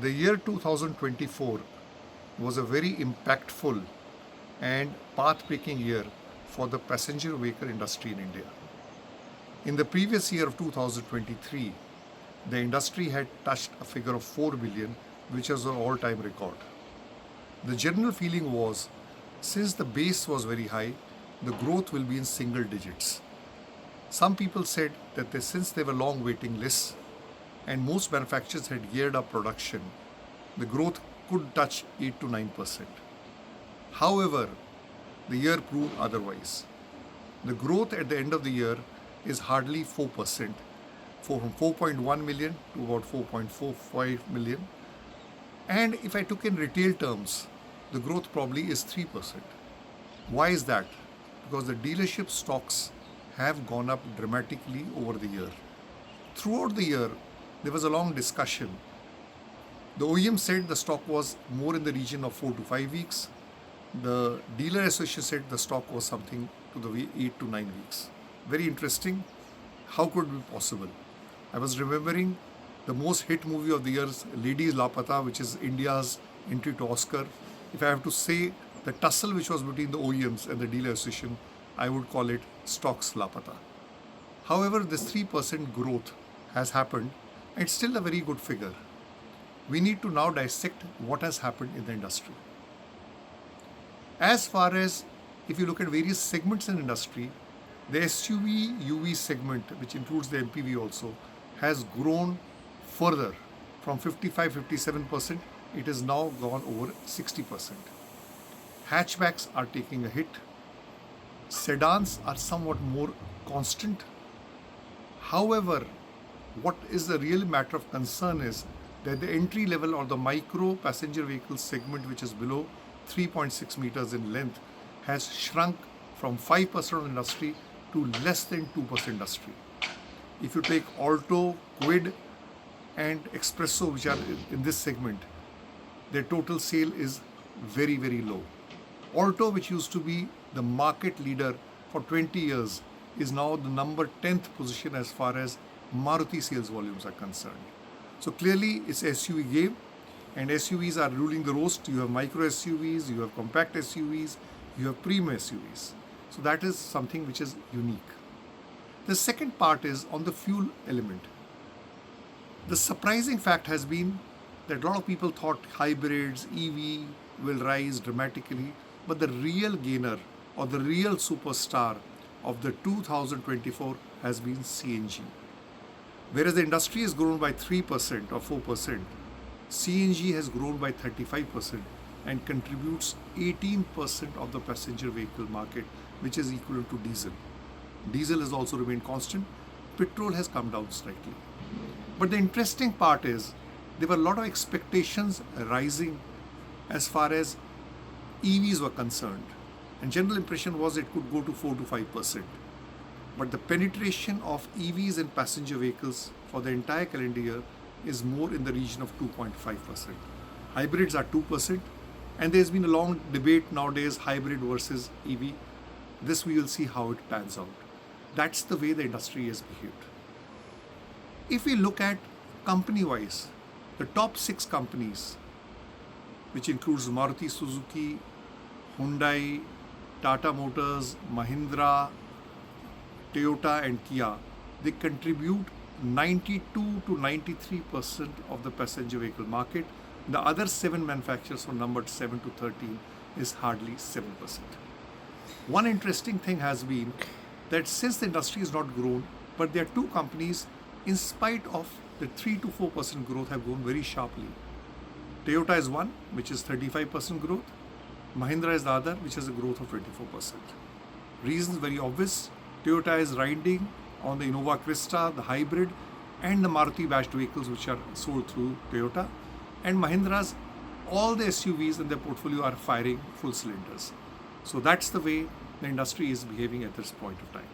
The year 2024 was a very impactful and path-breaking year for the passenger vehicle industry in India. In the previous year of 2023, the industry had touched a figure of 4 billion, which was an all-time record. The general feeling was, since the base was very high, the growth will be in single digits. Some people said that since there were long waiting lists and most manufacturers had geared up production, the growth could touch 8 to 9%. However, the year proved otherwise. The growth at the end of the year is hardly 4%, from 4.1 million to about 4.45 million. And if I took in retail terms, the growth probably is 3%. Why is that? Because the dealership stocks have gone up dramatically over the year. Throughout the year, there was a long discussion. The OEM said the stock was more in the region of 4 to 5 weeks. The dealer association said the stock was something to the 8 to 9 weeks. Very interesting. How could it be possible? I was remembering the most hit movie of the year, Ladies Lapata, which is India's entry to Oscar. If I have to say the tussle which was between the OEMs and the dealer association, I would call it stocks Lapata. However, this 3% growth has happened and it's still a very good figure. We need to now dissect what has happened in the industry. As far as if you look at various segments in industry, the SUV UV segment, which includes the MPV also, has grown further from 55-57%. It has now gone over 60%. Hatchbacks are taking a hit. Sedans are somewhat more constant. However, what is the real matter of concern is that the entry level or the micro passenger vehicle segment, which is below 3.6 meters in length, has shrunk from 5% of the industry to less than 2% industry. If you take Alto, Quid and Espresso, which are in this segment, their total sale is very, very low. Alto, which used to be the market leader for 20 years, is now the number 10th position as far as Maruti sales volumes are concerned. So clearly it's SUV game, and SUVs are ruling the roast. You have micro SUVs, you have compact SUVs, you have premium SUVs. So that is something which is unique. The second part is on the fuel element. The surprising fact has been that a lot of people thought hybrids, EV will rise dramatically, but the real gainer or the real superstar of the 2024 has been CNG. Whereas the industry has grown by 3% or 4%, CNG has grown by 35% and contributes 18% of the passenger vehicle market, which is equivalent to diesel. Diesel has also remained constant. Petrol has come down slightly. But the interesting part is there were a lot of expectations rising as far as EVs were concerned. And general impression was it could go to 4 to 5%. But the penetration of EVs in passenger vehicles for the entire calendar year is more in the region of 2.5%. Hybrids are 2%. And there's been a long debate nowadays, hybrid versus EV. This we will see how it pans out. That's the way the industry has behaved. If we look at company-wise, the top 6 companies, which includes Maruti Suzuki, Hyundai, Tata Motors, Mahindra, Toyota and Kia, they contribute 92 to 93% of the passenger vehicle market. The other 7 manufacturers from numbered 7 to 13 is hardly 7%. One interesting thing has been that since the industry has not grown, but there are 2 companies, in spite of the 3 to 4% growth, have grown very sharply. Toyota is one, which is 35% growth. Mahindra is the other, which has a growth of 24%. Reasons very obvious. Toyota is riding on the Innova Crista, the hybrid, and the Maruti badged vehicles which are sold through Toyota. And Mahindra's, all the SUVs in their portfolio are firing full cylinders. So that's the way the industry is behaving at this point of time.